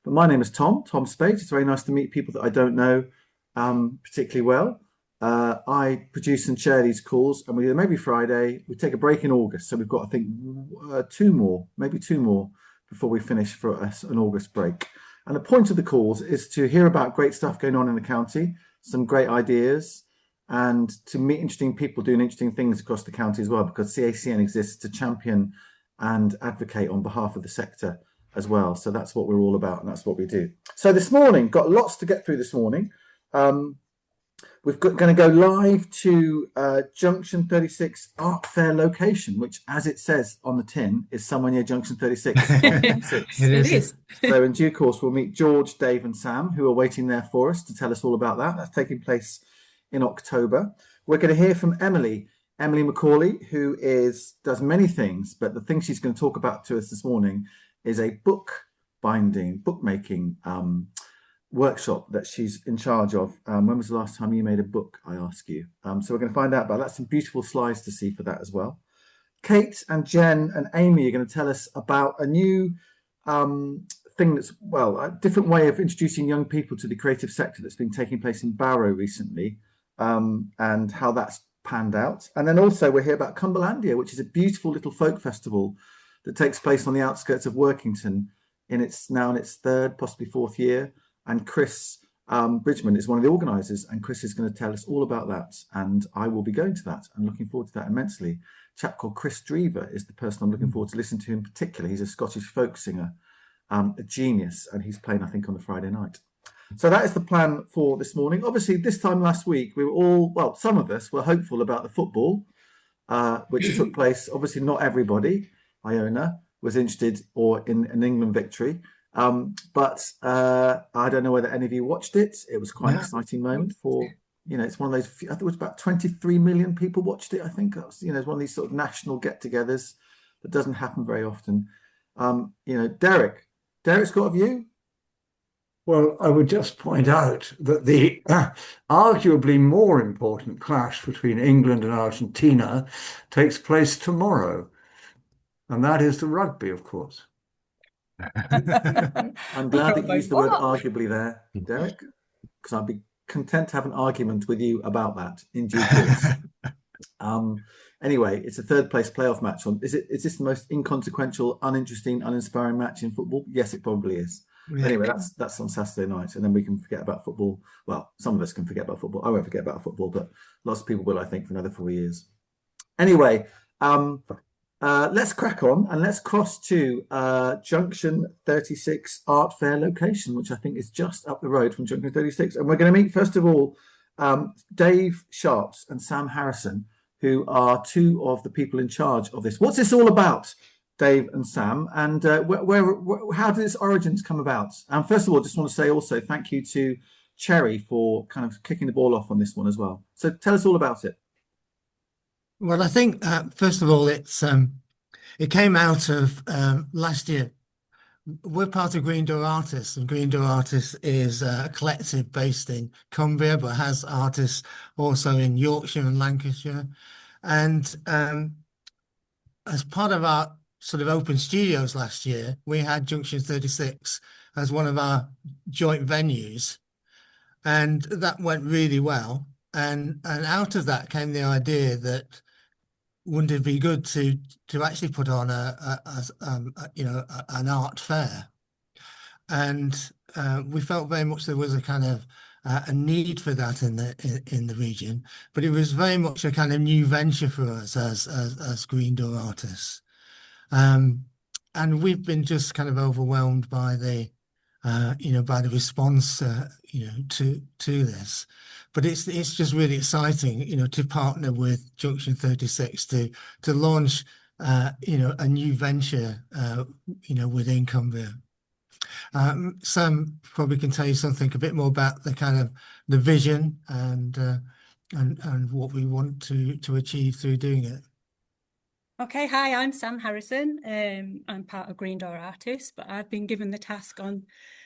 But my name is Tom Spate. It's very nice to meet people that I don't know particularly well. I produce and chair these calls, and we do them every Friday. We take a break in August, so we've got, I think, maybe two more before we finish for an August break. And the point of the calls is to hear about great stuff going on in the county, some great ideas, and to meet interesting people doing interesting things across the county as well, because CACN exists to champion and advocate on behalf of the sector as well. So that's what we're all about, and that's what we do. So this morning, got lots to get through this morning. We're going to go live to Junction 36 Art Fair location, which, as it says on the tin, is somewhere near Junction 36. It is. So in due course, we'll meet George, Dave and Sam, who are waiting there for us to tell us all about that. That's taking place in October. We're going to hear from Emily Macaulay, who does many things, but the thing she's going to talk about to us this morning is a bookmaking workshop that she's in charge of. When was the last time you made a book, I ask you? So we're going to find out about that. Some beautiful slides to see for that as well. Kate and Jen and Amy are going to tell us about a new thing that's, a different way of introducing young people to the creative sector that's been taking place in Barrow recently, and how that's panned out. And then also we'll hear about Cumberlandia, which is a beautiful little folk festival that takes place on the outskirts of Workington now in its third, possibly fourth year. And Chris Bridgman is one of the organisers, and Chris is going to tell us all about that. And I will be going to that and looking forward to that immensely. A chap called Chris Drever is the person I'm looking forward to listening to in particular. He's a Scottish folk singer, a genius, and he's playing, I think, on the Friday night. So that is the plan for this morning. Obviously, this time last week, we were all, some of us were hopeful about the football, which took place. Obviously, not everybody, Iona, was interested or in an England victory. But I don't know whether any of you watched it. It was quite an exciting moment for, it's one of those, I think it was about 23 million people watched it. I think that was, it's one of these sort of national get-togethers that doesn't happen very often. Derek's got a view? Well, I would just point out that the arguably more important clash between England and Argentina takes place tomorrow. And that is the rugby, of course. I'm glad that you used the word arguably there, Derek, because I'd be content to have an argument with you about that in due course. Anyway, it's a third place playoff match. Is this the most inconsequential, uninteresting, uninspiring match in football? Yes, it probably is. Yeah. Anyway, that's on Saturday night, and then we can forget about football. Well, some of us can forget about football. I won't forget about football, but lots of people will, I think, for another 4 years. Anyway, let's crack on and let's cross to Junction 36 Art Fair location, which I think is just up the road from Junction 36. And we're going to meet, first of all, Dave Sharps and Sam Harrison, who are two of the people in charge of this. What's this all about, Dave and Sam? And how did its origins come about? And first of all, just want to say also thank you to Cherry for kind of kicking the ball off on this one as well. So tell us all about it. Well, I think, first of all, it came out of last year. We're part of Green Door Artists, and Green Door Artists is a collective based in Cumbria, but has artists also in Yorkshire and Lancashire. And as part of our sort of open studios last year, we had Junction 36 as one of our joint venues, and that went really well. And out of that came the idea that wouldn't it be good to actually put on an art fair? And we felt very much there was a kind of a need for that in the region, but it was very much a kind of new venture for us as Green Door Artists, and we've been just kind of overwhelmed by the response to this. But it's just really exciting, to partner with Junction 36 to launch, a new venture, within Cumbria. Sam probably can tell you something a bit more about the kind of the vision and what we want to achieve through doing it. Okay, hi, I'm Sam Harrison. I'm part of Green Door Artists, but I've been given the task on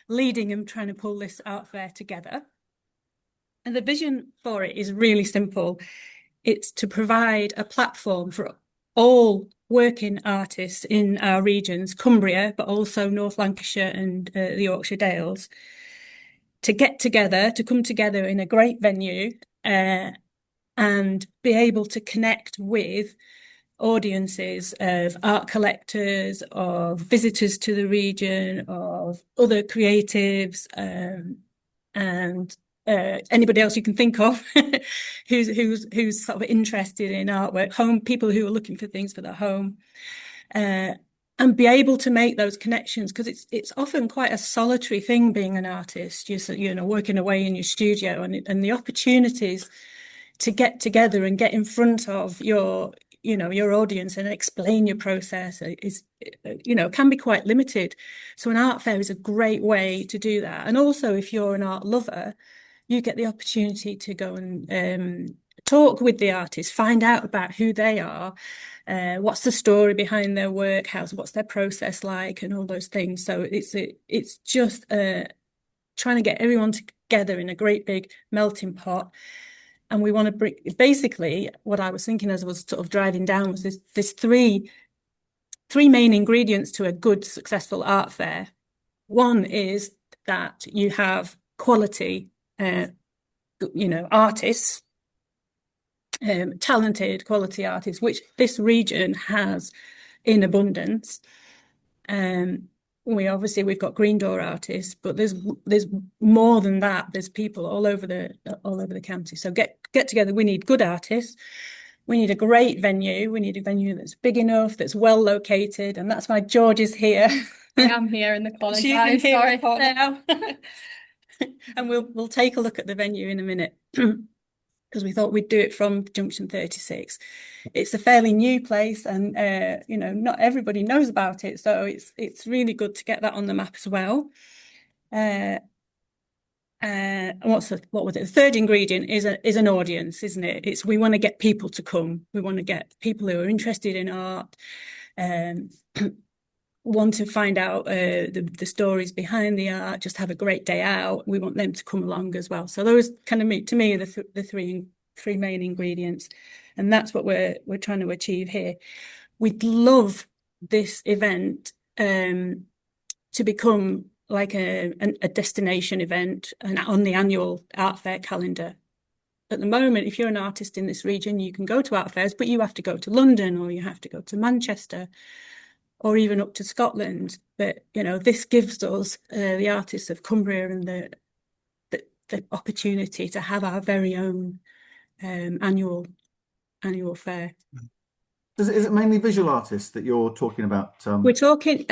leading and trying to pull this art fair together. And the vision for it is really simple. It's to provide a platform for all working artists in our regions, Cumbria, but also North Lancashire and the Yorkshire Dales, to get together, to come together in a great venue and be able to connect with audiences of art collectors, of visitors to the region, of other creatives, and anybody else you can think of who's sort of interested in artwork, people who are looking for things for their home, and be able to make those connections, because it's often quite a solitary thing being an artist. You're working away in your studio, and the opportunities to get together and get in front of your audience and explain your process is can be quite limited. So an art fair is a great way to do that. And also, if you're an art lover, you get the opportunity to go and talk with the artists, find out about who they are, what's the story behind their work, what's their process like, and all those things. So it's just trying to get everyone together in a great big melting pot. And we want to bring, basically, what I was thinking as I was sort of driving down was this three main ingredients to a good, successful art fair. One is that you have quality, artists, talented quality artists, which this region has in abundance. We've got green door artists, but there's more than that. There's people all over the county. So get together. We need good artists. We need a great venue. We need a venue that's big enough, that's well located, and that's why George is here. I am here in the corner. She's guys. in here Sorry. now. And we'll take a look at the venue in a minute, because we thought we'd do it from Junction 36. It's a fairly new place, and not everybody knows about it, so it's really good to get that on the map as well. What was it? The third ingredient is an audience, isn't it? We want to get people to come. We want to get people who are interested in art, want to find out the stories behind the art, just have a great day out. We want them to come along as well. So those kind of, to me, are the three main ingredients, and that's what we're trying to achieve here. We'd love this event to become like a destination event and on the annual art fair calendar. At the moment, if you're an artist in this region, you can go to art fairs, but you have to go to London, or you have to go to Manchester, or even up to Scotland. But this gives us the artists of Cumbria and the opportunity to have our very own annual fair. Is it mainly visual artists that you're talking about? We're talking.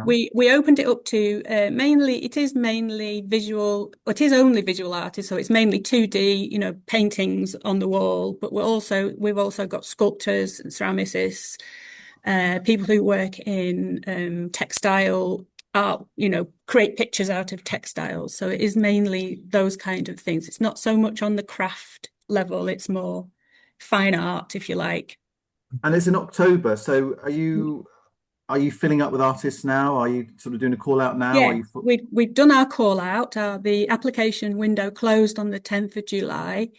We opened it up to mainly. It is mainly visual. It is only visual artists, so it's mainly 2D, paintings on the wall. But we've also got sculptors and ceramicists, people who work in textile art, create pictures out of textiles. So it is mainly those kind of things. It's not so much on the craft level. It's more fine art, if you like. And it's in October. So are you filling up with artists now? Are you sort of doing a call out now? Yeah, we've done our call out. The application window closed on the 10th of July.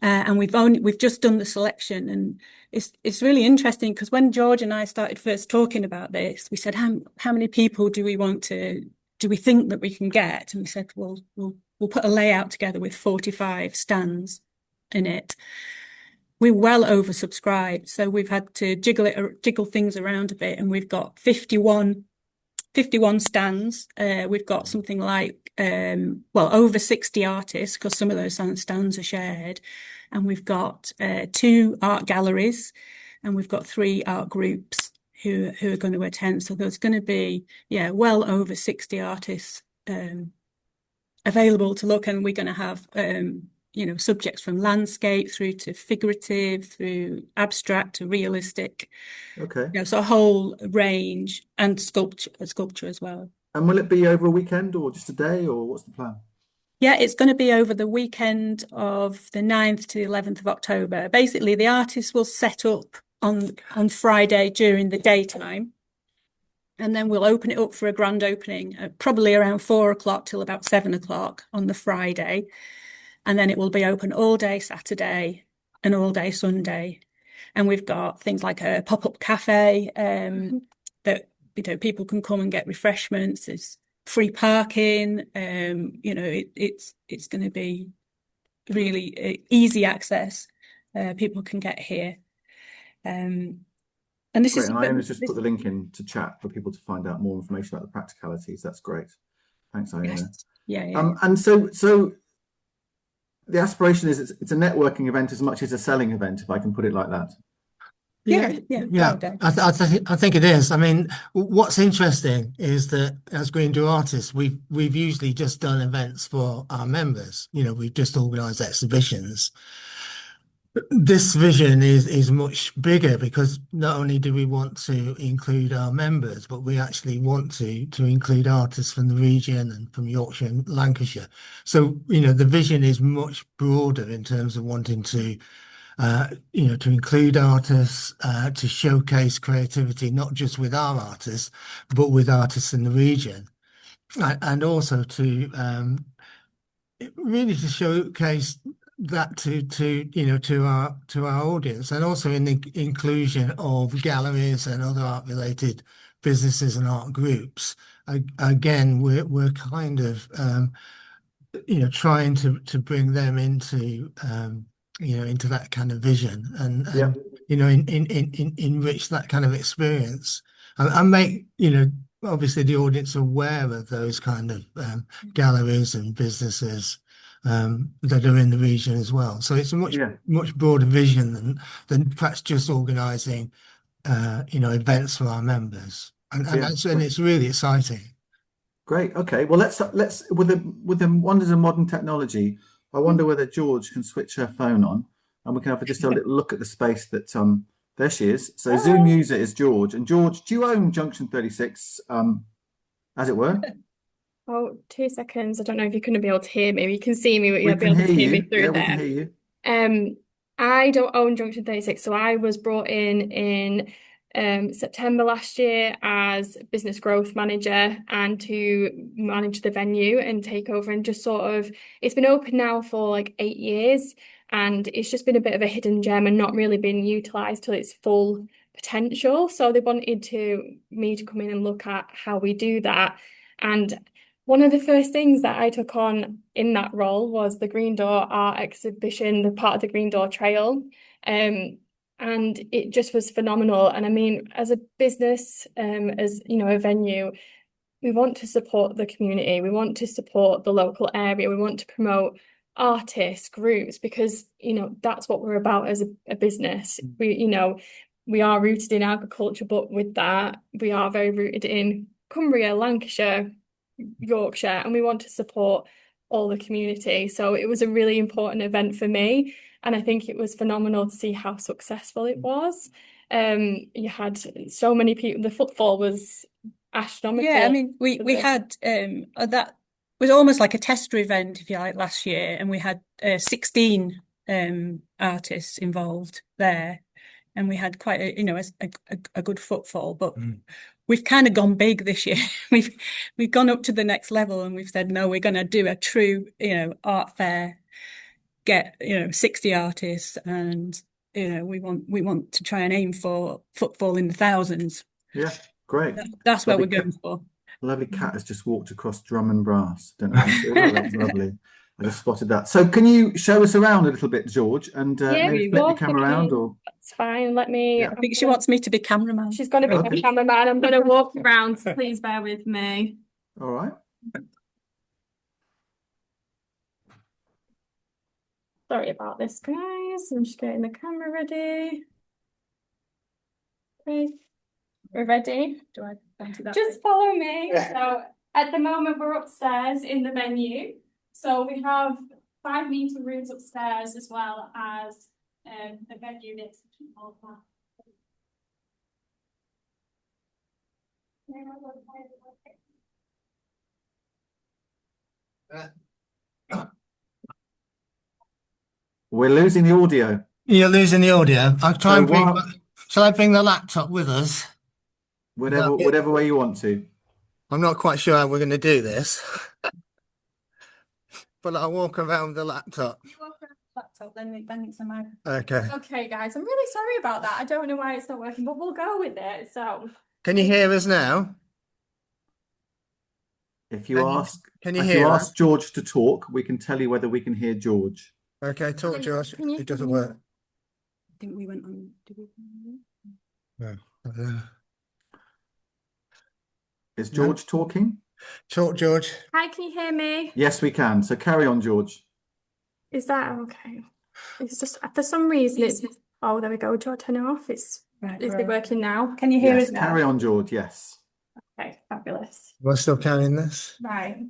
And we've just done the selection, and it's really interesting, because when George and I started first talking about this, we said, how many people do we think that we can get? And we said, well, we'll put a layout together with 45 stands in it. We're well oversubscribed, so we've had to jiggle things around a bit, and we've got 51 stands. We've got something like over 60 artists, because some of those stands are shared, and we've got 2 art galleries, and we've got 3 art groups who are going to attend. So there's going to be well over 60 artists available to look, and we're going to have subjects from landscape through to figurative, through abstract to realistic. Okay. So a whole range, and sculpture as well. And will it be over a weekend or just a day, or what's the plan? Yeah, it's going to be over the weekend of the 9th to the 11th of October. Basically, the artists will set up on Friday during the daytime, and then we'll open it up for a grand opening probably around 4 o'clock till about 7 o'clock on the Friday. And then it will be open all day Saturday and all day Sunday. And we've got things like a pop-up cafe that people can come and get refreshments. There's free parking. It's going to be really easy access. People can get here. And this Great, is and Iona's just put the link in to chat for people to find out more information about the practicalities. That's great. Thanks, Iona. Yes. Yeah. And so the aspiration is it's a networking event as much as a selling event, if I can put it like that. Yeah. I think it is. I mean, what's interesting is that as Green Door artists, we've usually just done events for our members. We've just organised exhibitions. This vision is much bigger, because not only do we want to include our members, but we actually want to include artists from the region and from Yorkshire and Lancashire. So, the vision is much broader in terms of wanting to include artists, to showcase creativity, not just with our artists, but with artists in the region, and also to really to showcase that to our audience, and also in the inclusion of galleries and other art related businesses and art groups. Again, we're kind of trying to bring them into into that kind of vision, and enrich that kind of experience, and make obviously the audience aware of those kind of galleries and businesses that are in the region as well. So it's a much broader vision than perhaps just organising events for our members, and it's really exciting. Great. Okay. Well, let's with the wonders of modern technology, I wonder whether George can switch her phone on, and we can have just a little look at the space that there she is. So Zoom user is George. And George, do you own Junction 36, as it were? Oh, 2 seconds. I don't know if you're going to be able to hear me. You can see me, but you'll be can able to hear hear me you. through Yeah, there. we can hear you. I don't own Junction 36, so I was brought in September last year as business growth manager, and to manage the venue and take over, and just it's been open now for like 8 years, and it's just been a bit of a hidden gem and not really been utilised to its full potential. So they wanted me to come in and look at how we do that. And one of the first things that I took on in that role was the Green Door art exhibition, the part of the Green Door Trail. And it just was phenomenal. And I mean, as a business, as a venue, we want to support the community. We want to support the local area. We want to promote artists, groups, because, that's what we're about as a business. We are rooted in agriculture, but with that, we are very rooted in Cumbria, Lancashire, Yorkshire, and we want to support all the community. So it was a really important event for me, and I think it was phenomenal to see how successful it was. You had so many people. The footfall was astronomical. Yeah, I mean, we had that was almost like a tester event, if you like, last year, and we had 16 artists involved there, and we had quite a good footfall, but we've kind of gone big this year. We've gone up to the next level, and we've said, no, we're going to do a true art fair, get 60 artists, and we want to try and aim for footfall in the thousands. Yeah, great. That's what we're going for. A lovely cat has just walked across drum and brass. Don't know if you saw that. That's lovely. I just spotted that. So can you show us around a little bit, George, and maybe flip your camera around? Or that's fine. Let me. I think she wants me to be cameraman. She's going to be my cameraman. I'm going to walk around, so please bear with me. All right. Sorry about this, guys. I'm just getting the camera ready. Okay, we're ready. Do I fancy that? Just follow me. So at the moment, we're upstairs in the venue. So we have 5 meeting rooms upstairs, as well as the venue next to people. We're losing the audio. You're losing the audio. I'll try and bring. Shall I bring the laptop with us? Whatever way you want to. I'm not quite sure how we're going to do this, but I'll walk around with the laptop. You walk around laptop, then it's a mag. Okay. Okay, guys, I'm really sorry about that. I don't know why it's not working, but we'll go with it. So, Can you hear us now? If you Can you hear us? ask George to talk, we can tell you whether we can hear George. Okay, talk, George. can you- It doesn't work. I think we went on. Did we? No. Uh, Is George talking? Talk, George. hi, can you hear me? Yes, we can. So carry on, George. Is that okay? It's just for some reason it's. Oh, there we go. Do I turn it off? Is it working now? Can you hear Yes, us now? carry on, George. Yes. Okay, fabulous. We're still carrying this. Right.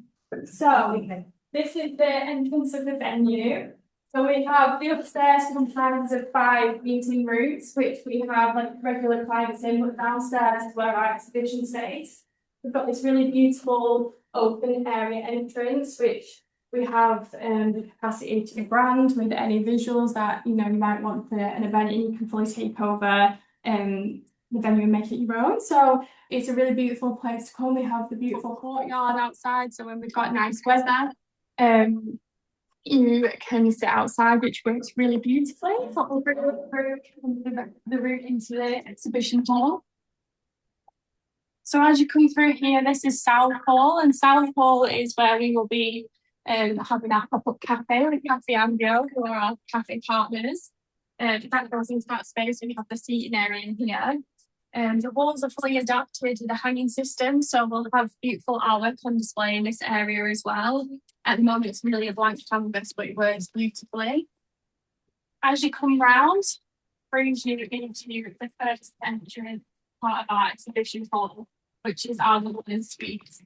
So this is the entrance of the venue. So we have the upstairs comprises of 5 meeting rooms, which we have like regular clients in, but downstairs is where our exhibition space. We've got this really beautiful open area entrance, which we have the capacity to brand with any visuals that you might want for an event, and you can fully take over the venue and make it your own. So it's a really beautiful place to come. We have the beautiful courtyard outside, so when we've got nice weather, you can sit outside, which works really beautifully. So we'll bring the route into the exhibition hall. So as you come through here, this is South Hall, and South Hall is where we will be having our pop-up cafe with Cafe Ambio, who are our cafe partners. That goes into that space. We have the seating area in here. The walls are fully adapted with a hanging system, so we'll have beautiful artwork on display in this area as well. At the moment, it's really a blank canvas, but it works beautifully. As you come round, brings you into the first entrance part of our exhibition hall, which is our London suite.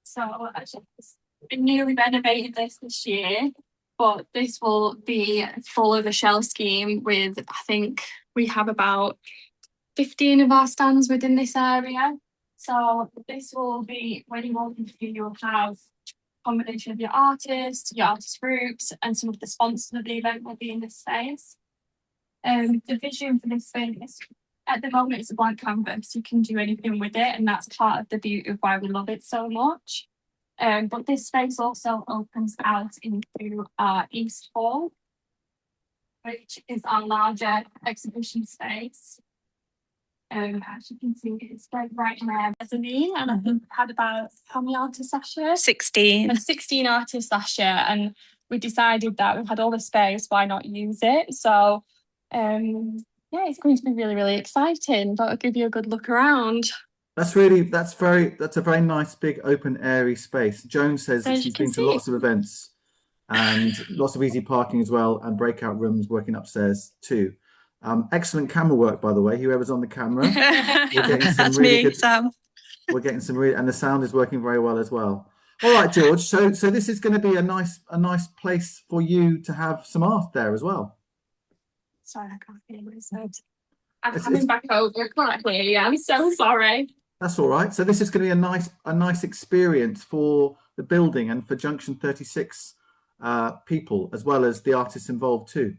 So it's been newly renovated this year, but this will be full of a shell scheme with, I think we have about 15 of our stands within this area. So this will be, when you walk into, you'll have a combination of your artist groups, and some of the sponsors of the event will be in this space. The vision for this space, at the moment, it's a blank canvas. You can do anything with it, and that's part of the beauty of why we love it so much. But this space also opens out into our East Hall, which is our larger exhibition space. As you can see, it's right in there mezzanine, and I think we had about how many artists last year? 16. And 16 artists last year, and we decided that we had all the space, why not use it? So, yeah, it's going to be really, really exciting. But I'll give you a good look around. That's a very nice big open airy space. Joan says that she's been to lots of events and lots of easy parking as well, and breakout rooms working upstairs too. Excellent camera work, by the way, whoever's on the camera. That's really me, Sam. We're getting some really, and the sound is working very well as well. All right, George. So this is going to be a nice place for you to have some art there as well. Sorry, I can't hear what I said. I'm coming back over. I can't hear you. I'm so sorry. That's all right. So this is going to be a nice experience for the building and for Junction 36 people, as well as the artists involved too.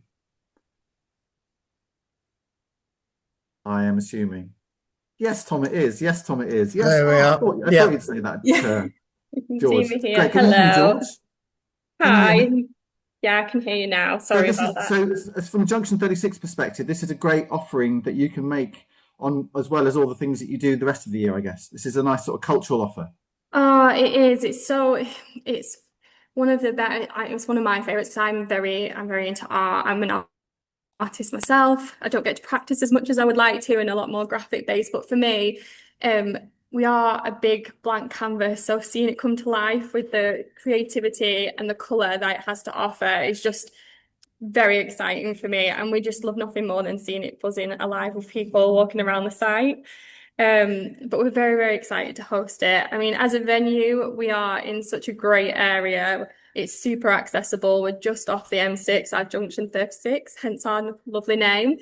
I am assuming. Yes, Tom, it is. Yes, Tom, it is. Yes, there we are. I thought you'd say that. Yeah. You can George. see me here. Great. Can you hear me, Hello. George? Hi. Yeah, I can hear you now. Sorry about that. So from Junction 36 perspective, this is a great offering that you can make on, as well as all the things that you do the rest of the year, I guess. This is a nice sort of cultural offer. Oh, it is. It's one of the better. It's one of my favorites because I'm very into art. I'm an artist myself. I don't get to practice as much as I would like to, and a lot more graphic based. But for me, we are a big blank canvas. So seeing it come to life with the creativity and the colour that it has to offer is just very exciting for me. And we just love nothing more than seeing it buzzing alive with people walking around the site. But we're very, very excited to host it. I mean, as a venue, we are in such a great area. It's super accessible. We're just off the M6 at Junction 36, hence our lovely name.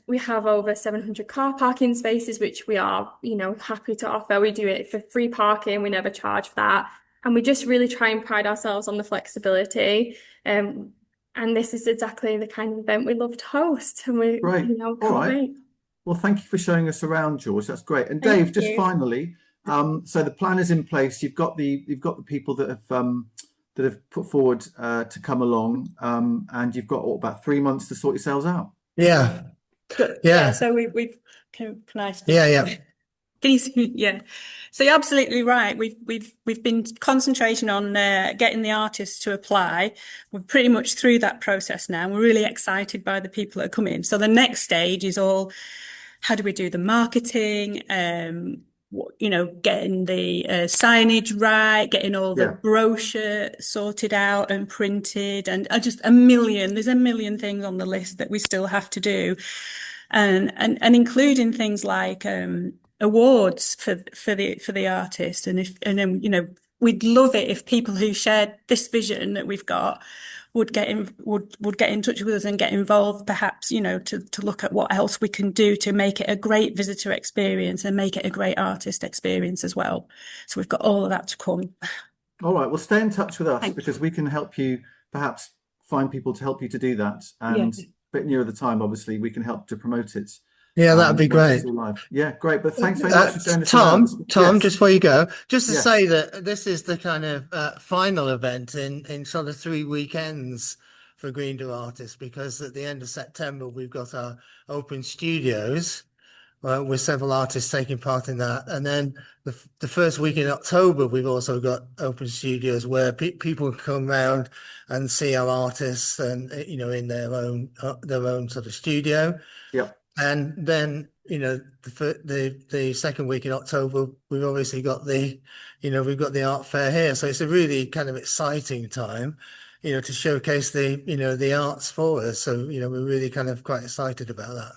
We have over 700 car parking spaces, which we are, happy to offer. We do it for free parking. We never charge for that. And we just really try and pride ourselves on the flexibility. And this is exactly the kind of event we love to host. And we, can't wait. Well, thank you for showing us around, George. That's great. And Dave, just finally, so the plan is in place. You've got the people that have that have put forward to come along, and you've got about 3 months to sort yourselves out. Yeah. Yeah, Yeah. so we've can I speak? Yeah. Can you see? Yeah. So you're absolutely right. We've been concentrating on getting the artists to apply. We're pretty much through that process now. We're really excited by the people that are coming. So the next stage is all, how do we do the marketing? Getting the signage right, getting all the brochure sorted out and printed, and there's a million things on the list that we still have to do. And including things like awards for the artist, and then we'd love it if people who shared this vision that we've got would get in touch with us and get involved, perhaps to look at what else we can do to make it a great visitor experience and make it a great artist experience as well. So we've got all of that to come. All right, well, stay in touch with us, Thank because we can help you perhaps find people to help you to do that, Yeah. and a bit nearer the time, obviously, we can help to promote it. Yeah, that'd be once great. it's all live. Yeah, great. But thanks very much for sharing this with Tom, us. Tom, Yes. just before you go, just to Yes. say that this is the kind of final event in sort of 3 weekends for Green Door Artists, because at the end of September we've got our open studios with several artists taking part in that, and then the first week in October we've also got open studios where people can come round and see our artists, and in their own sort of studio. Yep. And then, the second week in October, we've obviously got we've got the art fair here. So it's a really kind of exciting time, to showcase the arts for us. So, we're really kind of quite excited about that.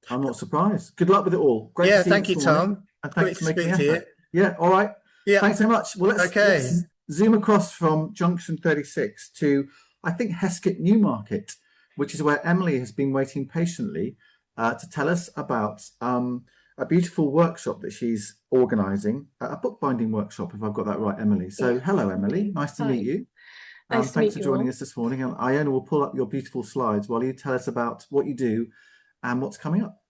I'm not surprised. Good luck with it all. Great Yeah, to see you thank you, this morning, Tom. and Great thanks to for making speak the to you. effort. Yeah, all right. Yeah. Thanks so much. Well, let's Okay. zoom across from Junction 36 to, I think, Heskett Newmarket, which is where Emily has been waiting patiently to tell us about a beautiful workshop that she's organising, a bookbinding workshop, if I've got that right, Emily. So, Yes, hello, Emily. indeed. Nice to Hi. meet you. Nice to Thanks meet for you joining all. us this morning. And Iona will pull up your beautiful slides while you tell us about what you do and what's coming up.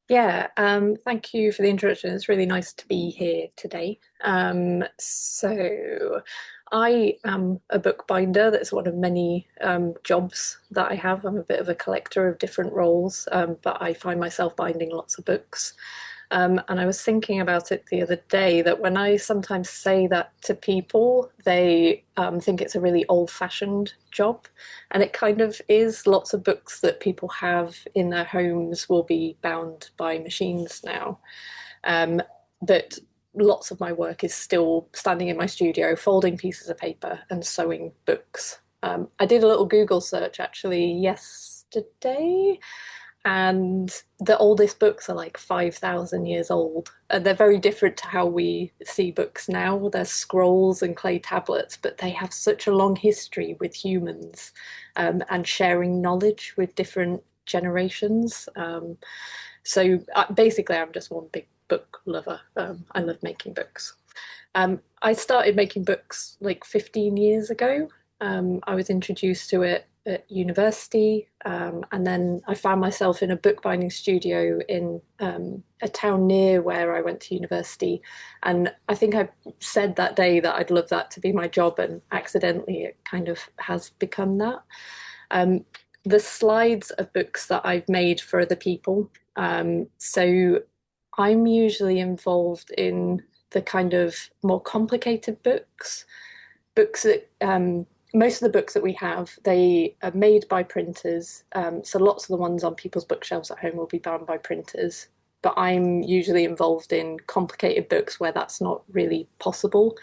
Yeah, thank you for the introduction. It's really nice to be here today. So I am a bookbinder. That's one of many jobs that I have. I'm a bit of a collector of different roles, but I find myself binding lots of books. And I was thinking about it the other day, that when I sometimes say that to people, they think it's a really old-fashioned job. And it kind of is. Lots of books that people have in their homes will be bound by machines now. But lots of my work is still standing in my studio, folding pieces of paper and sewing books. I did a little Google search actually yesterday, and the oldest books are like 5,000 years old. And they're very different to how we see books now. They're scrolls and clay tablets, but they have such a long history with humans, and sharing knowledge with different generations. So basically, I'm just one big book lover. I love making books. I started making books like 15 years ago. I was introduced to it at university, and then I found myself in a bookbinding studio in a town near where I went to university. And I think I said that day that I'd love that to be my job, and accidentally it kind of has become that. The slides are books that I've made for other people. So I'm usually involved in the kind of more complicated books that most of the books that we have, they are made by printers. So lots of the ones on people's bookshelves at home will be bound by printers. But I'm usually involved in complicated books where that's not really possible.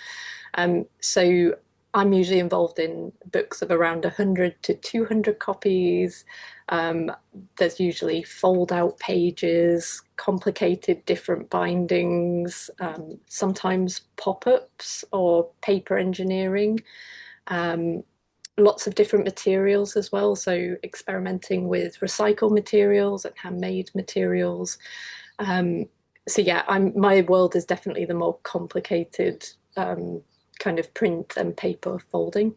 So I'm usually involved in books of around 100 to 200 copies. There's usually fold-out pages, complicated different bindings, sometimes pop-ups or paper engineering. Lots of different materials as well, so experimenting with recycled materials and handmade materials. So yeah, my world is definitely the more complicated kind of print and paper folding.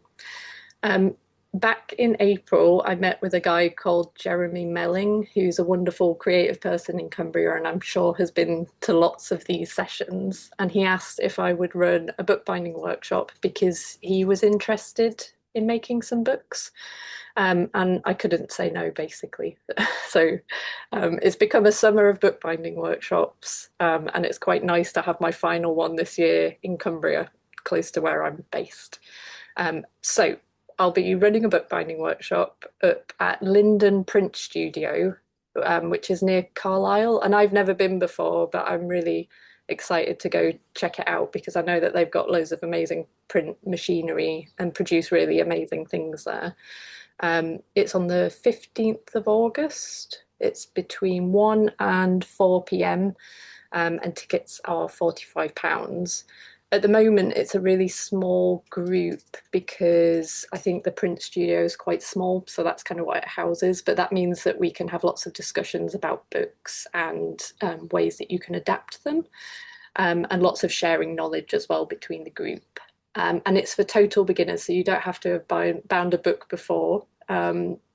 back in April, I met with a guy called Jeremy Melling, who's a wonderful creative person in Cumbria, and I'm sure has been to lots of these sessions. And he asked if I would run a bookbinding workshop because he was interested in making some books. And I couldn't say no, basically. So it's become a summer of bookbinding workshops, and it's quite nice to have my final one this year in Cumbria, close to where I'm based. So I'll be running a bookbinding workshop up at Linden Print Studio, which is near Carlisle. And I've never been before, but I'm really excited to go check it out because I know that they've got loads of amazing print machinery and produce really amazing things there. It's on the 15th of August. It's between 1 and 4 p.m. And tickets are £45. At the moment, it's a really small group because I think the print studio is quite small, so that's kind of what it houses. But that means that we can have lots of discussions about books and ways that you can adapt them, and lots of sharing knowledge as well between the group. And it's for total beginners, so you don't have to have bound a book before.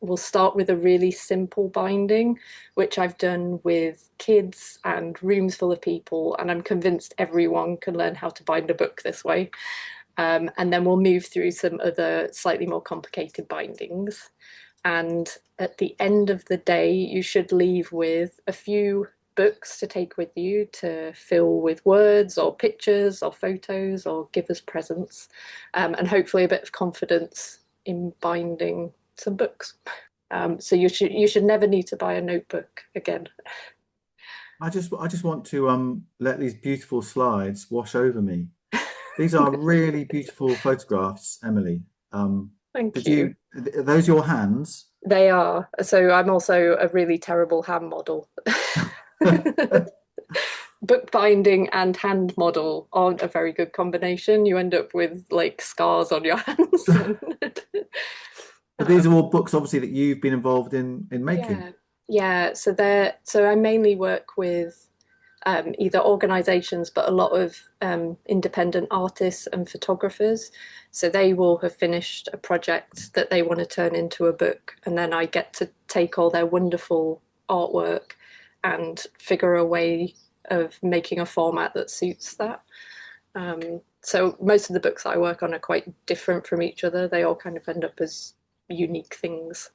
We'll start with a really simple binding, which I've done with kids and rooms full of people, and I'm convinced everyone can learn how to bind a book this way. And then we'll move through some other slightly more complicated bindings. And at the end of the day, you should leave with a few books to take with you to fill with words or pictures or photos or give as presents, and hopefully a bit of confidence in binding some books. So you should never need to buy a notebook again. I just want to let these beautiful slides wash over me. These are really beautiful photographs, Emily. Thank you. Are those your hands? They are. So I'm also a really terrible hand model. Bookbinding and hand model aren't a very good combination. You end up with like scars on your hands. But these are all books, obviously, that you've been involved in making. Yeah. So I mainly work with either organisations, but a lot of independent artists and photographers. So they will have finished a project that they want to turn into a book, and then I get to take all their wonderful artwork and figure a way of making a format that suits that. So most of the books that I work on are quite different from each other. They all kind of end up as unique things.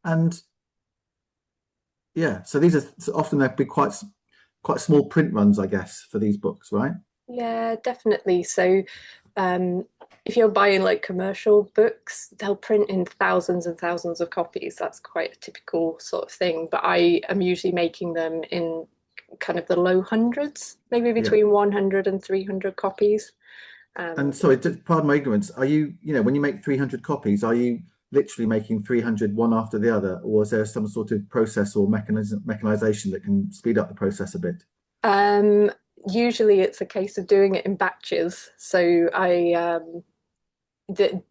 And yeah, so these are often they'd be quite small print runs, I guess, for these books, right? Yeah, definitely. So if you're buying like commercial books, they'll print in thousands and thousands of copies. That's quite a typical sort of thing. But I am usually making them in kind of the low hundreds, maybe between 100 and 300 copies. And sorry, pardon my ignorance, are you, when you make 300 copies, are you literally making 300 one after the other, or is there some sort of process or mechanization that can speed up the process a bit? Usually it's a case of doing it in batches. So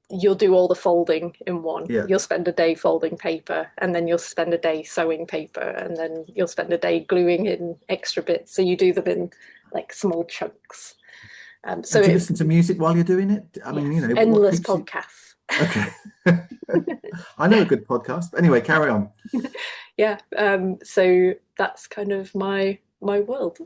you'll do all the folding in one. Yeah. You'll spend a day folding paper, and then you'll spend a day sewing paper, and then you'll spend a day gluing in extra bits. So you do them in like small chunks. So do you listen to music while you're doing it? I mean, endless podcasts. Okay. I know a good podcast. Anyway, carry on. Yeah. So that's kind of my world.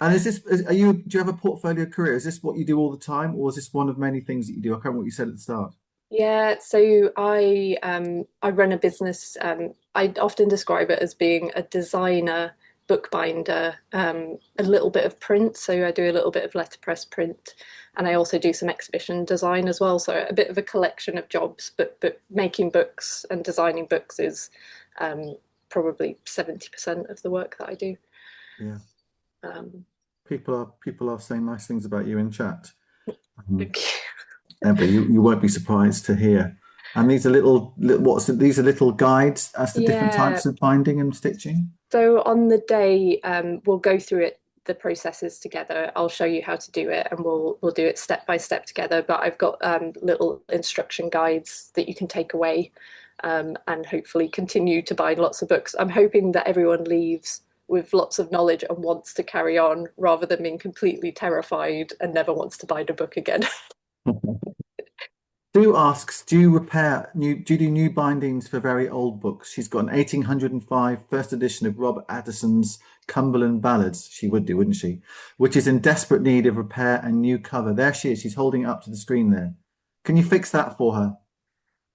And do you have a portfolio career? Is this what you do all the time, or is this one of many things that you do? I can't remember what you said at the start. Yeah, so I run a business. I often describe it as being a designer, bookbinder, a little bit of print. So I do a little bit of letterpress print, and I also do some exhibition design as well. So a bit of a collection of jobs, but making books and designing books is probably 70% of the work that I do. Yeah. People are saying nice things about you in chat. But you won't be surprised to hear. And these are these are little guides as to different types of binding and stitching. So on the day, we'll go through the processes together. I'll show you how to do it, and we'll do it step by step together. But I've got little instruction guides that you can take away, and hopefully continue to bind lots of books. I'm hoping that everyone leaves with lots of knowledge and wants to carry on, rather than being completely terrified and never wants to bind a book again. Sue asks, do you do new bindings for very old books? She's got an 1805 first edition of Robert Addison's Cumberland Ballads. She would do, wouldn't she? Which is in desperate need of repair and new cover. There she is. She's holding it up to the screen there. Can you fix that for her?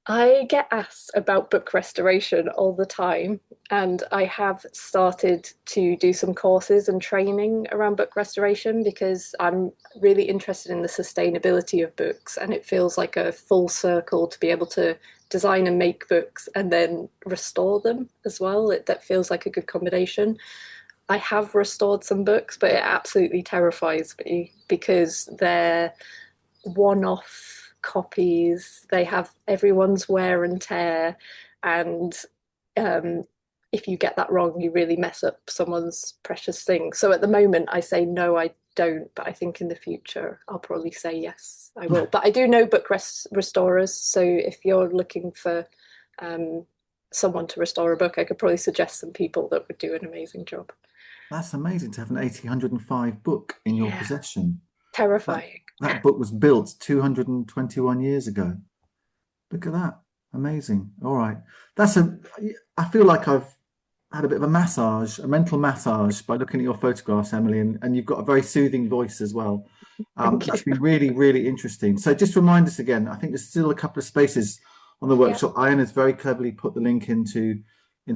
I get asked about book restoration all the time, and I have started to do some courses and training around book restoration because I'm really interested in the sustainability of books, and it feels like a full circle to be able to design and make books and then restore them as well. That feels like a good combination. I have restored some books, but it absolutely terrifies me because they're one-off copies. They have everyone's wear and tear, and if you get that wrong, you really mess up someone's precious thing. So at the moment, I say no, I don't. But I think in the future, I'll probably say yes, I will. But I do know book restorers. So if you're looking for someone to restore a book, I could probably suggest some people that would do an amazing job. That's amazing to have an 1805 book in your Yeah. possession. Terrifying. That book was built 221 years ago. Look at that. Amazing. All right. I feel like I've had a bit of a massage, a mental massage by looking at your photographs, Emily, and you've got a very soothing voice as well. It's been really, really interesting. So just remind us again, I think there's still a couple of spaces on the workshop. Yeah. Ian has very cleverly put the link into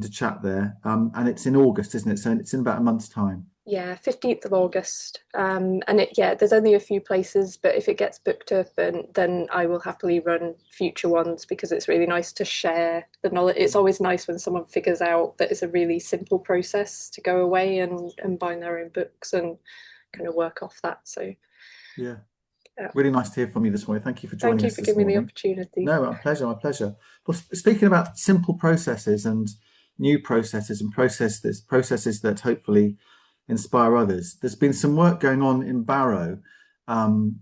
chat there. And it's in August, isn't it? So it's in about a month's time. Yeah, 15th of August. And there's only a few places, but if it gets booked up, then I will happily run future ones because it's really nice to share the knowledge. It's always nice when someone figures out that it's a really simple process to go away and bind their own books and kind of work off that. So yeah. Really nice to hear from you this morning. Thank you for joining us. Thank you for giving me the opportunity. No, my pleasure, my pleasure. Well, speaking about simple processes and new processes and processes that hopefully inspire others, there's been some work going on in Barrow, the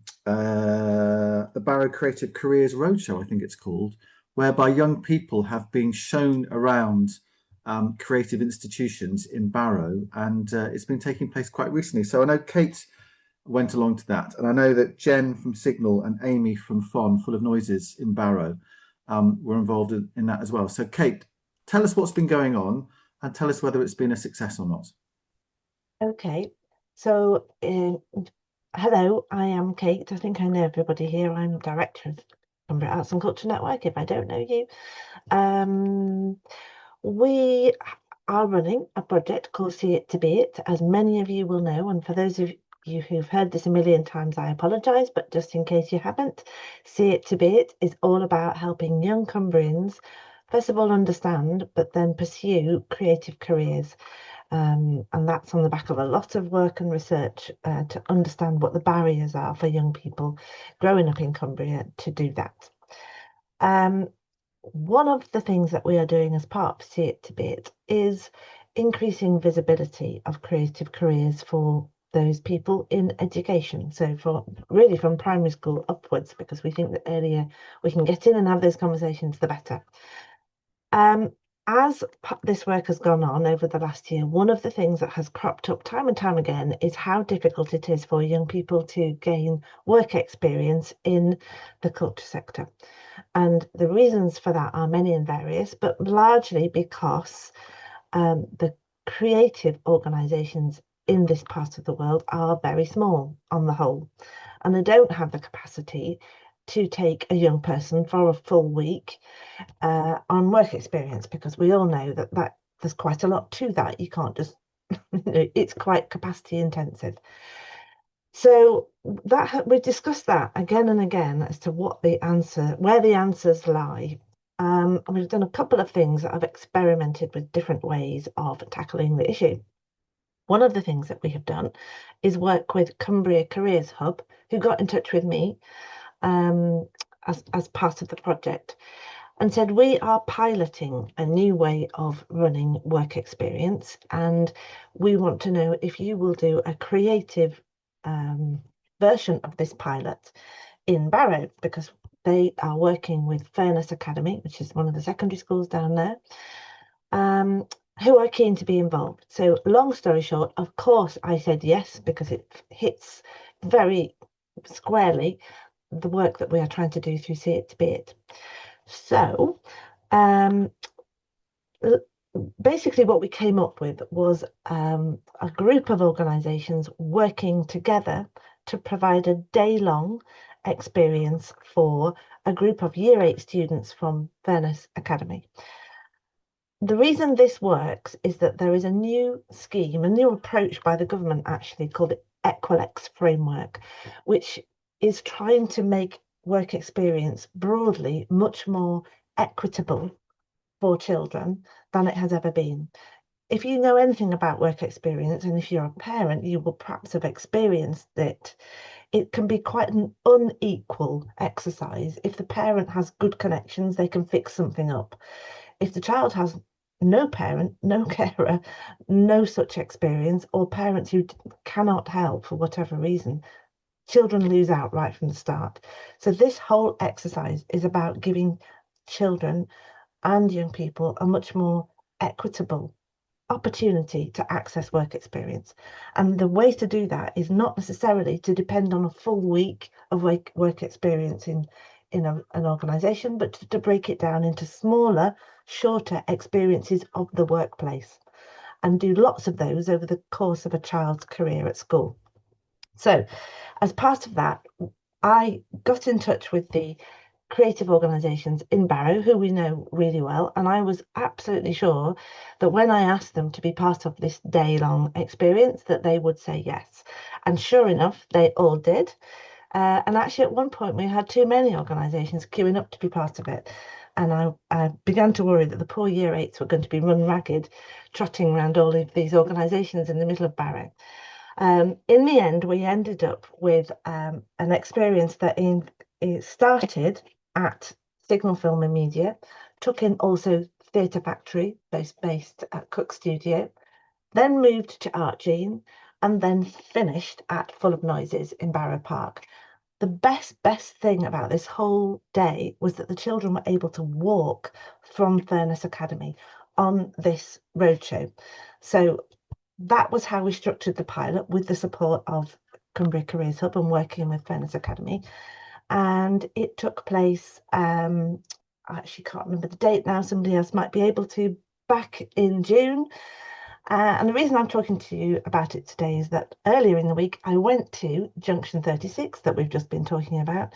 Barrow Creative Careers Roadshow, I think it's called, whereby young people have been shown around creative institutions in Barrow, and it's been taking place quite recently. So I know Kate went along to that, and I know that Jen from Signal and Amy from FON, Full of Noises in Barrow, were involved in that as well. So Kate, tell us what's been going on and tell us whether it's been a success or not. Okay, so hello, I am Kate. I think I know everybody here. I'm director of Cumbria Arts and Culture Network, if I don't know you. We are running a project called See It to Be It, as many of you will know, and for those of you who've heard this a million times, I apologise, but just in case you haven't, See It to Be It is all about helping young Cumbrians, first of all, understand, but then pursue creative careers. And that's on the back of a lot of work and research to understand what the barriers are for young people growing up in Cumbria to do that. One of the things that we are doing as part of See It to Be It is increasing visibility of creative careers for those people in education. So really from primary school upwards, because we think that earlier we can get in and have those conversations, the better. As this work has gone on over the last year, one of the things that has cropped up time and time again is how difficult it is for young people to gain work experience in the culture sector. And the reasons for that are many and various, but largely because the creative organisations in this part of the world are very small on the whole, and they don't have the capacity to take a young person for a full week on work experience, because we all know that there's quite a lot to that. You can't just, it's quite capacity intensive. So that we discussed that again and again as to where the answers lie. And we've done a couple of things that have experimented with different ways of tackling the issue. One of the things that we have done is work with Cumbria Careers Hub, who got in touch with me as part of the project and said, we are piloting a new way of running work experience, and we want to know if you will do a creative version of this pilot in Barrow, because they are working with Fairness Academy, which is one of the secondary schools down there, who are keen to be involved. So long story short, of course, I said yes, because it hits very squarely the work that we are trying to do through See It to Be It. So basically what we came up with was a group of organisations working together to provide a day-long experience for a group of Year 8 students from Furness Academy. The reason this works is that there is a new scheme, a new approach by the government actually called the Equilex framework, which is trying to make work experience broadly much more equitable for children than it has ever been. If you know anything about work experience, and if you're a parent, you will perhaps have experienced it. It can be quite an unequal exercise. If the parent has good connections, they can fix something up. If the child has no parent, no carer, no such experience, or parents who cannot help for whatever reason, children lose out right from the start. So this whole exercise is about giving children and young people a much more equitable opportunity to access work experience. And the way to do that is not necessarily to depend on a full week of work experience in an organisation, but to break it down into smaller, shorter experiences of the workplace and do lots of those over the course of a child's career at school. So as part of that, I got in touch with the creative organisations in Barrow, who we know really well, and I was absolutely sure that when I asked them to be part of this day-long experience, that they would say yes. And sure enough, they all did. And actually, at one point, we had too many organisations queuing up to be part of it. And I began to worry that the poor Year 8s were going to be run ragged, trotting around all of these organisations in the middle of Barrow. In the end, we ended up with an experience that it started at Signal Film and Media, took in also Theatre Factory, based at Cook Studio, then moved to Art Gene, and then finished at Full of Noises in Barrow Park. The best thing about this whole day was that the children were able to walk from Furness Academy on this roadshow. So that was how we structured the pilot, with the support of Cumbria Careers Hub and working with Furness Academy. And it took place, I actually can't remember the date now, somebody else might be able to, back in June. And the reason I'm talking to you about it today is that earlier in the week, I went to Junction 36 that we've just been talking about,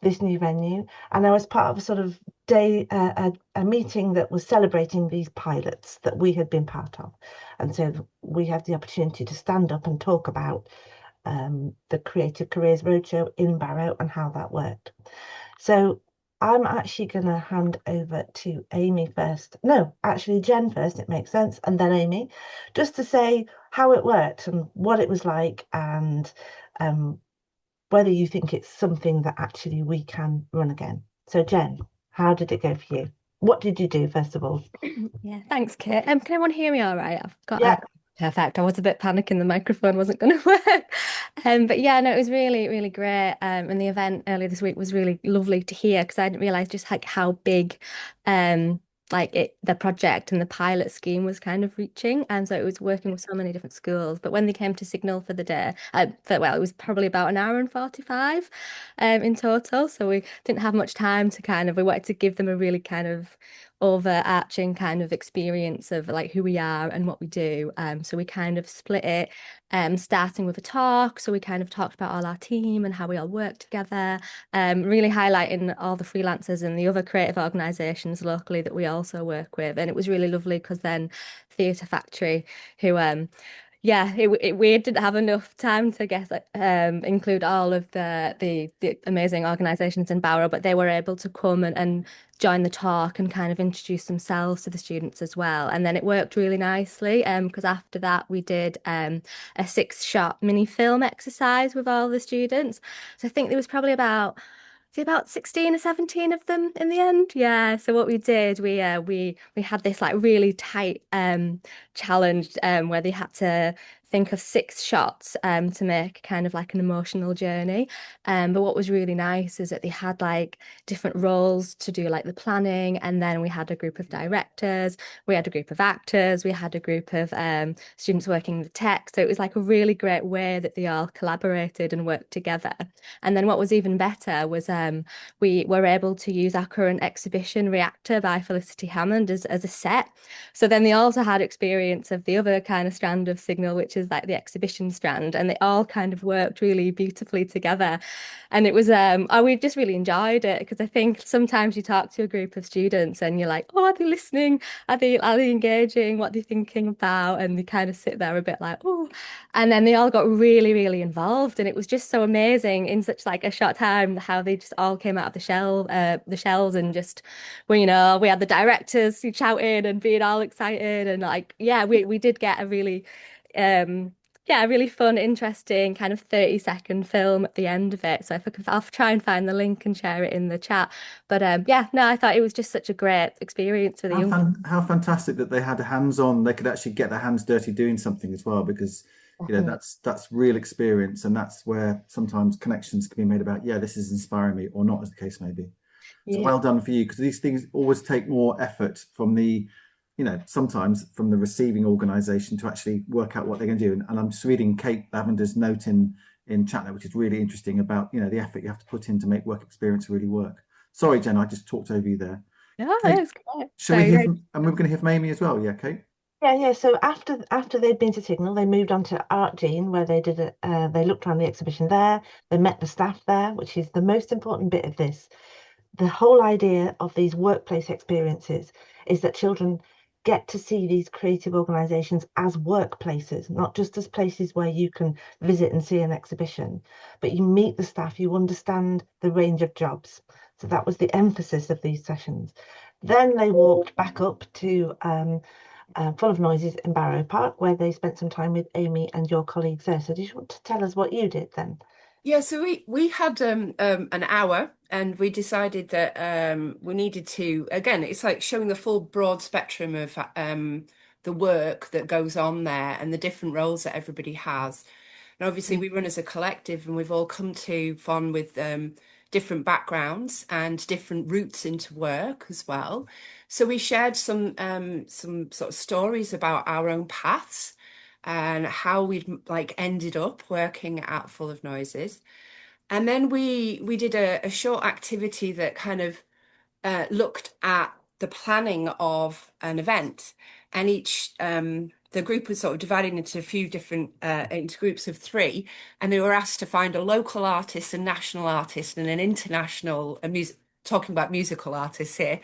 this new venue, and I was part of a sort of day, a meeting that was celebrating these pilots that we had been part of. And so we had the opportunity to stand up and talk about the Creative Careers Roadshow in Barrow and how that worked. So I'm actually going to hand over to Amy first. No, actually Jen first, it makes sense, and then Amy, just to say how it worked and what it was like, and whether you think it's something that actually we can run again. So Jen, how did it go for you? What did you do, first of all? Yeah, thanks, Kate. Can everyone hear me all right? I've got Yeah. Perfect. I was a bit panicking the microphone wasn't going to work. But yeah, no, it was really, really great. And the event earlier this week was really lovely to hear, because I didn't realize just like how big the project and the pilot scheme was kind of reaching. And so it was working with so many different schools. But when they came to Signal for the day, it was probably about an hour and 45 in total. So we didn't have much time to we wanted to give them a really kind of overarching kind of experience of like who we are and what we do. So we kind of split it, starting with a talk. So we kind of talked about all our team and how we all work together, really highlighting all the freelancers and the other creative organisations locally that we also work with. And it was really lovely because then Theatre Factory, who we didn't have enough time to include all of the amazing organisations in Barrow, but they were able to come and join the talk and kind of introduce themselves to the students as well. And then it worked really nicely because after that we did a 6-shot mini film exercise with all the students. So I think there was probably about 16 or 17 of them in the end. Yeah. So what we did, we had this like really tight challenge where they had to think of 6 shots to make kind of like an emotional journey. But what was really nice is that they had like different roles to do like the planning, and then we had a group of directors, we had a group of actors, we had a group of students working the tech. So it was like a really great way that they all collaborated and worked together. And then what was even better was we were able to use our current exhibition Reactor by Felicity Hammond as a set. So then they also had experience of the other kind of strand of Signal, which is like the exhibition strand, and they all kind of worked really beautifully together. And it was we just really enjoyed it, because I think sometimes you talk to a group of students and you're like, oh, are they listening? Are they engaging? What are they thinking about? And they kind of sit there a bit like, oh. And then they all got really, really involved, and it was just so amazing in such like a short time how they just all came out of the shells, and just, well, we had the directors shouting and being all excited, and like, yeah, we did get a really yeah, a really fun, interesting kind of 30-second film at the end of it. So I'll try and find the link and share it in the chat. But yeah, no, I thought it was just such a great experience for the young people. How fantastic that they had hands-on, they could actually get their hands dirty doing something as well, because that's real experience, and that's where sometimes connections can be made about, yeah, this is inspiring me, or not, as the case may be. So well done for you, because these things always take more effort from the, sometimes from the receiving organisation to actually work out what they're going to do. And I'm just reading Kate Lavender's note in chat, which is really interesting about, the effort you have to put in to make work experience really work. Sorry, Jen, I just talked over you there. No, Kate, that's great. shall we hear from, and we're going to hear from Amy as well, yeah, Kate? Yeah. So after they'd been to Signal, they moved on to Art Gene, where they did they looked around the exhibition there. They met the staff there, which is the most important bit of this. The whole idea of these workplace experiences is that children get to see these creative organisations as workplaces, not just as places where you can visit and see an exhibition, but you meet the staff, you understand the range of jobs. So that was the emphasis of these sessions. Then they walked back up to Full of Noises in Barrow Park, where they spent some time with Amy and your colleagues there. So do you want to tell us what you did then? Yeah, so we had an hour, and we decided that we needed to, again, it's like showing the full broad spectrum of the work that goes on there and the different roles that everybody has. And obviously we run as a collective, and we've all come to FON with different backgrounds and different routes into work as well. So we shared some sort of stories about our own paths and how we'd like ended up working at Full of Noises. And then we did a short activity that kind of looked at the planning of an event, and each the group was sort of divided into a few different into groups of 3, and they were asked to find a local artist, a national artist, and an international talking about musical artists here,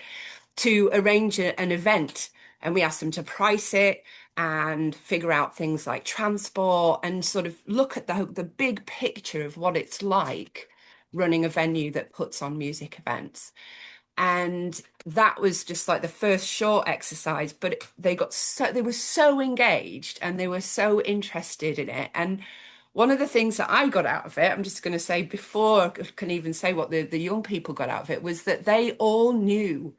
to arrange an event. And we asked them to price it and figure out things like transport, and sort of look at the big picture of what it's like running a venue that puts on music events. And that was just like the first short exercise, but they were so engaged, and they were so interested in it. And one of the things that I got out of it, I'm just going to say before I can even say what the young people got out of it, was that they all knew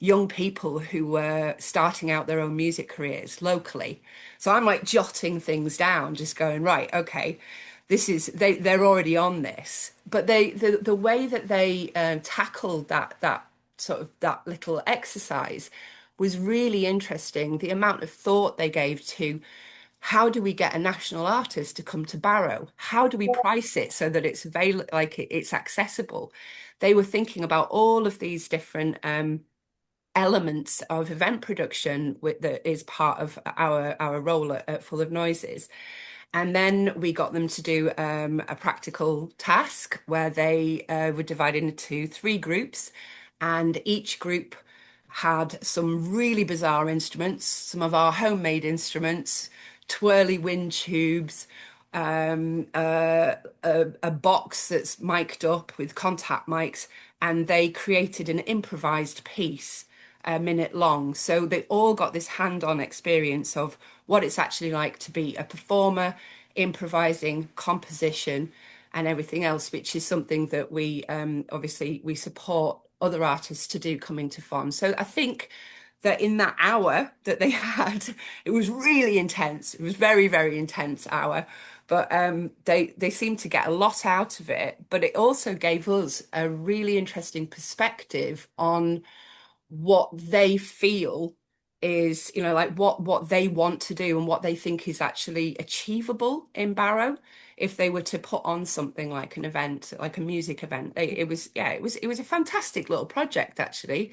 young people who were starting out their own music careers locally. So I'm like jotting things down, just going, right, okay, they're already on this. But the way that they tackled that sort of that little exercise was really interesting. The amount of thought they gave to, how do we get a national artist to come to Barrow? How do we price it so that it's available, like it's accessible? They were thinking about all of these different elements of event production that is part of our role at Full of Noises. And then we got them to do a practical task where they were divided into 3 groups, and each group had some really bizarre instruments, some of our homemade instruments, twirly wind tubes, a box that's mic'd up with contact mics, and they created an improvised piece a minute long. So they all got this hand-on experience of what it's actually like to be a performer, improvising, composition, and everything else, which is something that we obviously we support other artists to do coming to FON. So I think that in that hour that they had, it was really intense. It was very, very intense hour. But they seemed to get a lot out of it. But it also gave us a really interesting perspective on what they feel is, like what they want to do and what they think is actually achievable in Barrow if they were to put on something like an event, like a music event. It was a fantastic little project actually,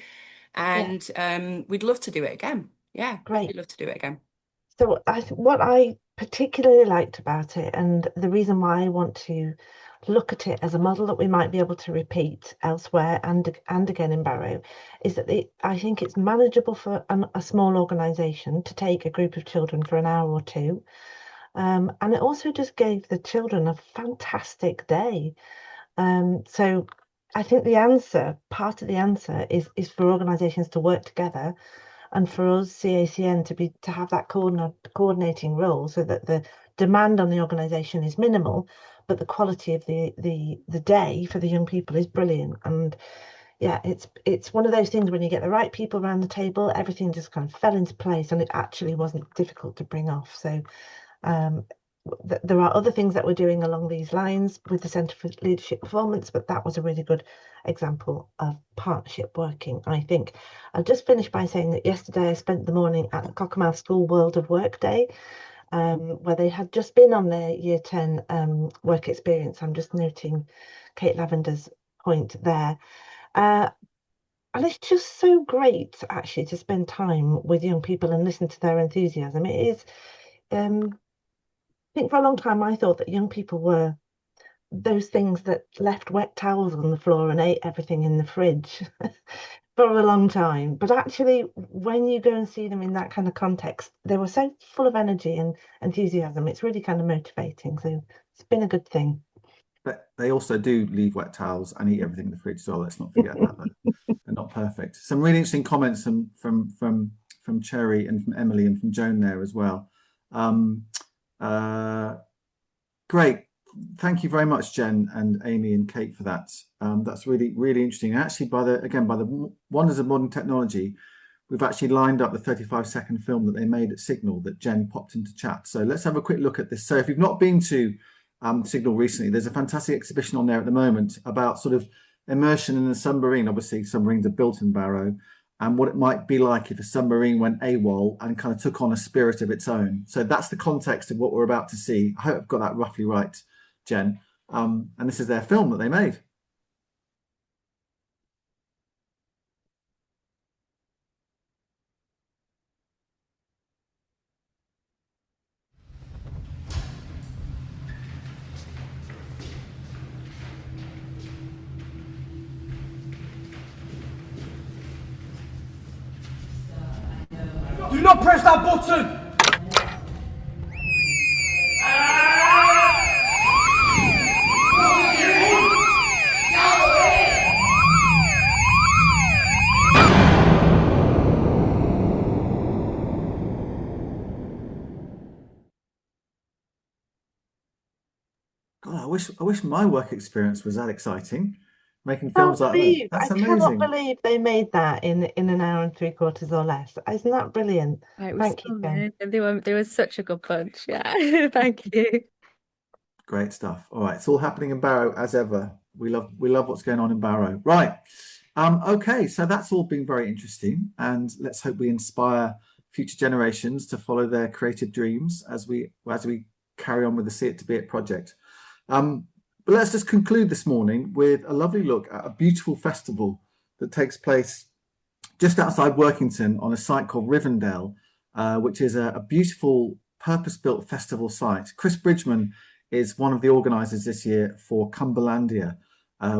and we'd love to do it again. Yeah, Great. we'd love to do it again. So what I particularly liked about it, and the reason why I want to look at it as a model that we might be able to repeat elsewhere and again in Barrow, is that I think it's manageable for a small organisation to take a group of children for an hour or two. And it also just gave the children a fantastic day. So I think part of the answer is for organisations to work together, and for us CACN to have that coordinating role, so that the demand on the organisation is minimal, but the quality of the day for the young people is brilliant. And yeah, it's one of those things when you get the right people around the table, everything just kind of fell into place, and it actually wasn't difficult to bring off. So there are other things that we're doing along these lines with the Centre for Leadership Performance, but that was a really good example of partnership working, I think. I'll just finish by saying that yesterday I spent the morning at the Cockermouth School World of Work Day, where they had just been on their Year 10 work experience. I'm just noting Kate Lavender's point there. And it's just so great actually to spend time with young people and listen to their enthusiasm. It is, I think for a long time I thought that young people were those things that left wet towels on the floor and ate everything in the fridge for a long time. But actually, when you go and see them in that kind of context, they were so full of energy and enthusiasm. It's really kind of motivating. So it's been a good thing. But they also do leave wet towels and eat everything in the fridge, so let's not forget that. They're not perfect. Some really interesting comments from Cherry and from Emily and from Joan there as well. Great. Thank you very much, Jen and Amy and Kate, for that. That's really, really interesting. And actually, by the wonders of modern technology, we've actually lined up the 35-second film that they made at Signal that Jen popped into chat. So let's have a quick look at this. So if you've not been to Signal recently, there's a fantastic exhibition on there at the moment about sort of immersion in a submarine. Obviously, submarines are built in Barrow, and what it might be like if a submarine went AWOL and kind of took on a spirit of its own. So that's the context of what we're about to see. I hope I've got that roughly right, Jen. And this is their film that they made. Do not press that button! God, I wish my work experience was that exciting. Making films like that. That's amazing. I cannot believe they made that in an hour and 3/4 or less. Isn't that brilliant? It was Thank so you, Jen. good. They were such a good bunch. Yeah, thank you. Great stuff. All right, it's all happening in Barrow as ever. We love what's going on in Barrow. Right. Okay, so that's all been very interesting, and let's hope we inspire future generations to follow their creative dreams as we carry on with the See It to Be It project. But let's just conclude this morning with a lovely look at a beautiful festival that takes place just outside Workington on a site called Rivendell, which is a beautiful purpose-built festival site. Chris Bridgman is one of the organisers this year for Cumberlandia,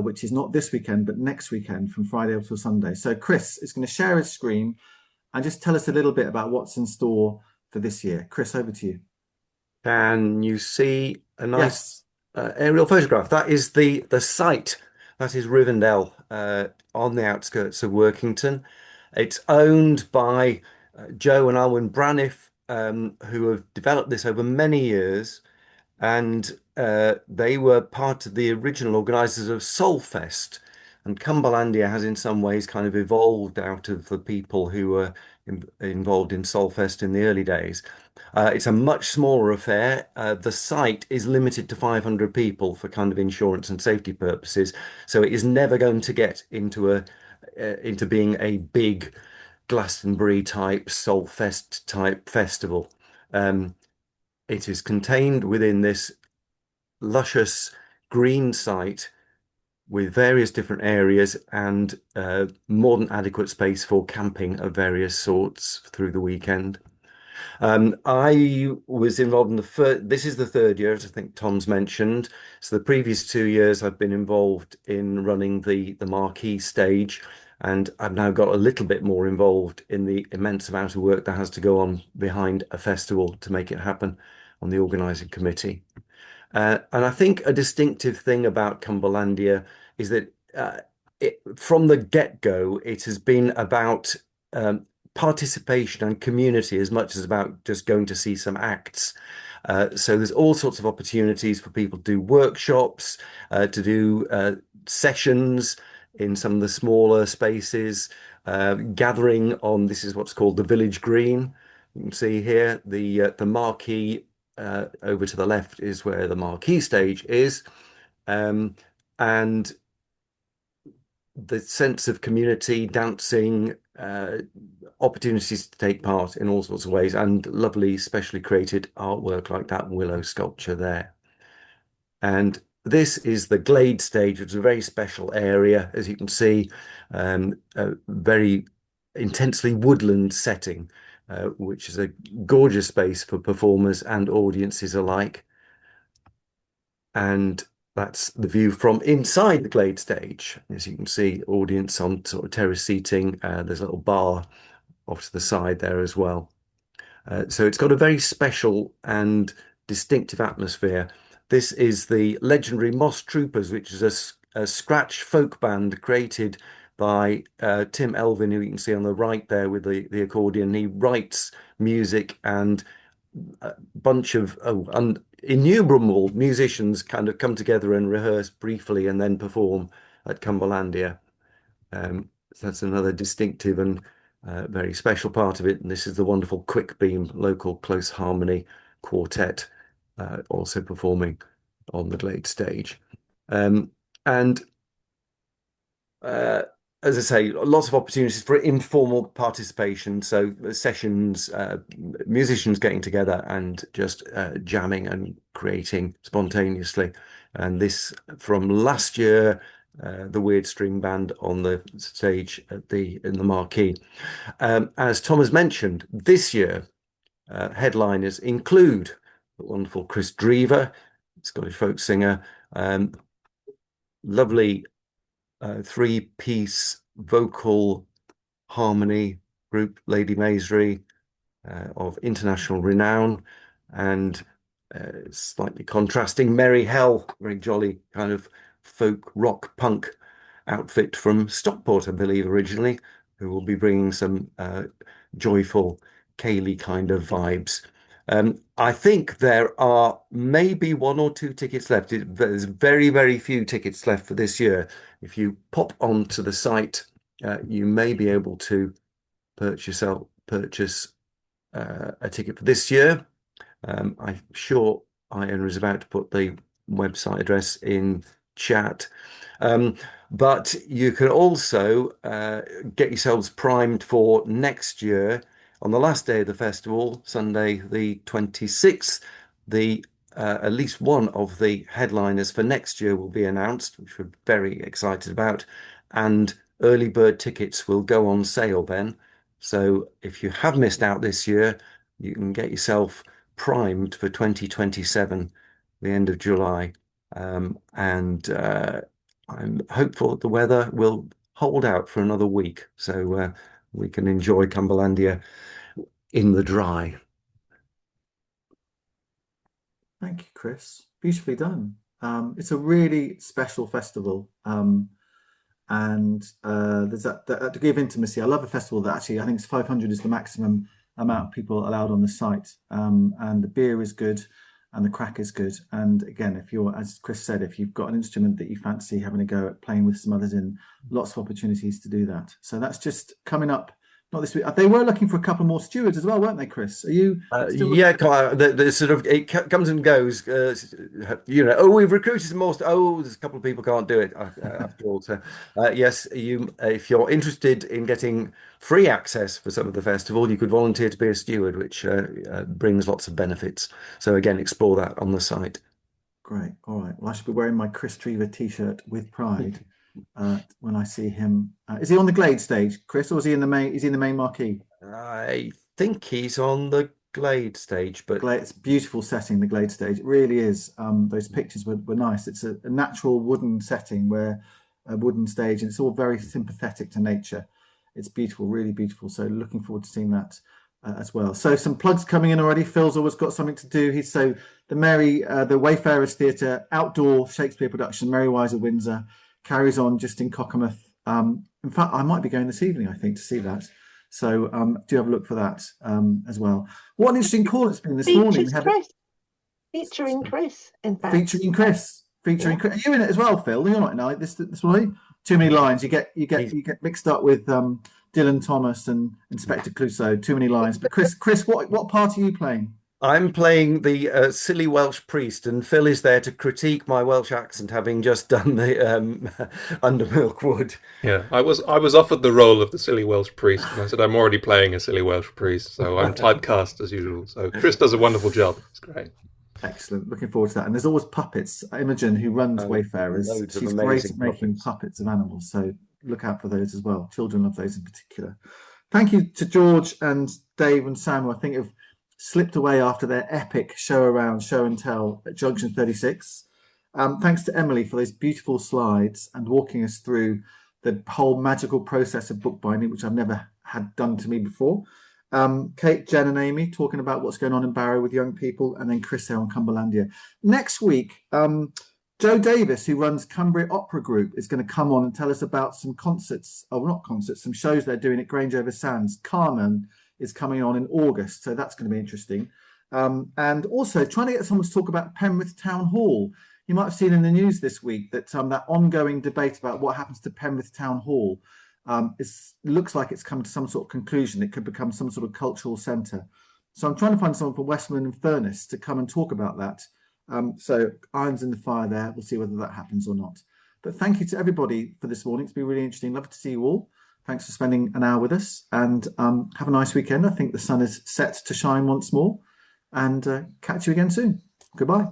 which is not this weekend, but next weekend from Friday up till Sunday. So Chris is going to share his screen and just tell us a little bit about what's in store for this year. Chris, over to you. Can you see a nice Yes. aerial photograph? That is the site. That is Rivendell on the outskirts of Workington. It's owned by Joe and Alwyn Braniff, who have developed this over many years. And they were part of the original organisers of Solfest. And Cumberlandia has in some ways kind of evolved out of the people who were involved in Solfest in the early days. It's a much smaller affair. The site is limited to 500 people for kind of insurance and safety purposes, so it is never going to get into being a big Glastonbury type Solfest type festival. It is contained within this luscious green site with various different areas and more than adequate space for camping of various sorts through the weekend. I was involved in this is the third year, as I think Tom's mentioned. So the previous 2 years I've been involved in running the marquee stage, and I've now got a little bit more involved in the immense amount of work that has to go on behind a festival to make it happen on the organising committee. And I think a distinctive thing about Cumberlandia is that from the get-go, it has been about participation and community as much as about just going to see some acts. So there's all sorts of opportunities for people to do workshops, to do sessions in some of the smaller spaces, gathering on, this is what's called the Village Green. You can see here the marquee over to the left is where the marquee stage is, and the sense of community, dancing, opportunities to take part in all sorts of ways, and lovely specially created artwork like that willow sculpture there. And this is the Glade stage, which is a very special area, as you can see, a very intensely woodland setting, which is a gorgeous space for performers and audiences alike. And that's the view from inside the Glade stage. As you can see, audience on sort of terrace seating. There's a little bar off to the side there as well. So it's got a very special and distinctive atmosphere. This is the legendary Moss Troopers, which is a scratch folk band created by Tim Elvin, who you can see on the right there with the accordion. He writes music, and a bunch of innumerable musicians kind of come together and rehearse briefly and then perform at Cumberlandia. So that's another distinctive and very special part of it. And this is the wonderful Quick Beam local close harmony quartet also performing on the Glade stage. As I say, lots of opportunities for informal participation. So sessions, musicians getting together and just jamming and creating spontaneously. And this from last year, the Weird String Band on the stage in the marquee. As Tom has mentioned, this year headliners include the wonderful Chris Drever, Scottish folk singer, lovely three-piece vocal harmony group, Lady Maisry, of international renown, and slightly contrasting Merry Hell, very jolly kind of folk rock punk outfit from Stockport, I believe, originally, who will be bringing some joyful Ceilidh kind of vibes. I think there are maybe 1 or 2 tickets left. There's very, very few tickets left for this year. If you pop onto the site, you may be able to purchase a ticket for this year. I'm sure Ian is about to put the website address in chat. But you can also get yourselves primed for next year. On the last day of the festival, Sunday the 26th, at least one of the headliners for next year will be announced, which we're very excited about, and early bird tickets will go on sale then. So if you have missed out this year, you can get yourself primed for 2027, the end of July. I'm hopeful that the weather will hold out for another week, so we can enjoy Cumberlandia in the dry. Thank you, Chris. Beautifully done. It's a really special festival, and there's that degree of intimacy. I love a festival that actually, I think it's 500 is the maximum amount of people allowed on the site, and the beer is good and the crack is good. And again, if you're, as Chris said, if you've got an instrument that you fancy having a go at playing with some others in, lots of opportunities to do that. So that's just coming up not this week. They were looking for a couple more stewards as well, weren't they, Chris? Are you still Yeah, the sort of it comes and goes. Oh, we've recruited some more. Oh, there's a couple of people can't do it after all. So, yes, if you're interested in getting free access for some of the festival, you could volunteer to be a steward, which brings lots of benefits. So again, explore that on the site. Great. All right. Well, I should be wearing my Chris Trevor t-shirt with pride when I see him. Is he on the Glade stage, Chris, or is he in the main? Is he in the main marquee? I think he's on the Glade stage, but Glade, it's a beautiful setting, the Glade stage. It really is. Those pictures were nice. It's a natural wooden setting where a wooden stage, and it's all very sympathetic to nature. It's beautiful, really beautiful. So looking forward to seeing that as well. So some plugs coming in already. Phil's always got something to do. The Wayfarers Theatre outdoor Shakespeare production, Merry Wiser Windsor, carries on just in Cockermouth. In fact, I might be going this evening, I think, to see that. So do have a look for that as well. What an interesting call it's been this morning. We had Featuring Chris, in fact. Featuring Chris. Are you in it as well, Phil? You're not in it this morning. Too many lines. You get mixed up with Dylan Thomas and Inspector Clouseau. Too many lines. But Chris, what part are you playing? I'm playing the silly Welsh priest, and Phil is there to critique my Welsh accent, having just done the Under Milk Wood. Yeah, I was offered the role of the silly Welsh priest, and I said I'm already playing a silly Welsh priest, so I'm typecast as usual. So Chris does a wonderful job. It's great. Excellent. Looking forward to that. And there's always puppets. Imogen, who runs Wayfarers, she's great at making puppets of animals. So look out for those as well. Children love those in particular. Thank you to George and Dave and Sam, who I think have slipped away after their epic show and tell at Junction 36. Thanks to Emily for those beautiful slides and walking us through the whole magical process of bookbinding, which I've never had done to me before. Kate, Jen and Amy talking about what's going on in Barrow with young people, and then Chris there on Cumberlandia. Next week, Joe Davis, who runs Cumbria Opera Group, is going to come on and tell us about some some shows they're doing at Grange over Sands. Carmen is coming on in August, so that's going to be interesting. And also trying to get someone to talk about Penrith Town Hall. You might have seen in the news this week that that ongoing debate about what happens to Penrith Town Hall looks like it's come to some sort of conclusion. It could become some sort of cultural centre. So I'm trying to find someone from Westmoreland and Furness to come and talk about that. So irons in the fire there. We'll see whether that happens or not. But thank you to everybody for this morning. It's been really interesting. Love to see you all. Thanks for spending an hour with us, and have a nice weekend. I think the sun is set to shine once more, and catch you again soon. Goodbye.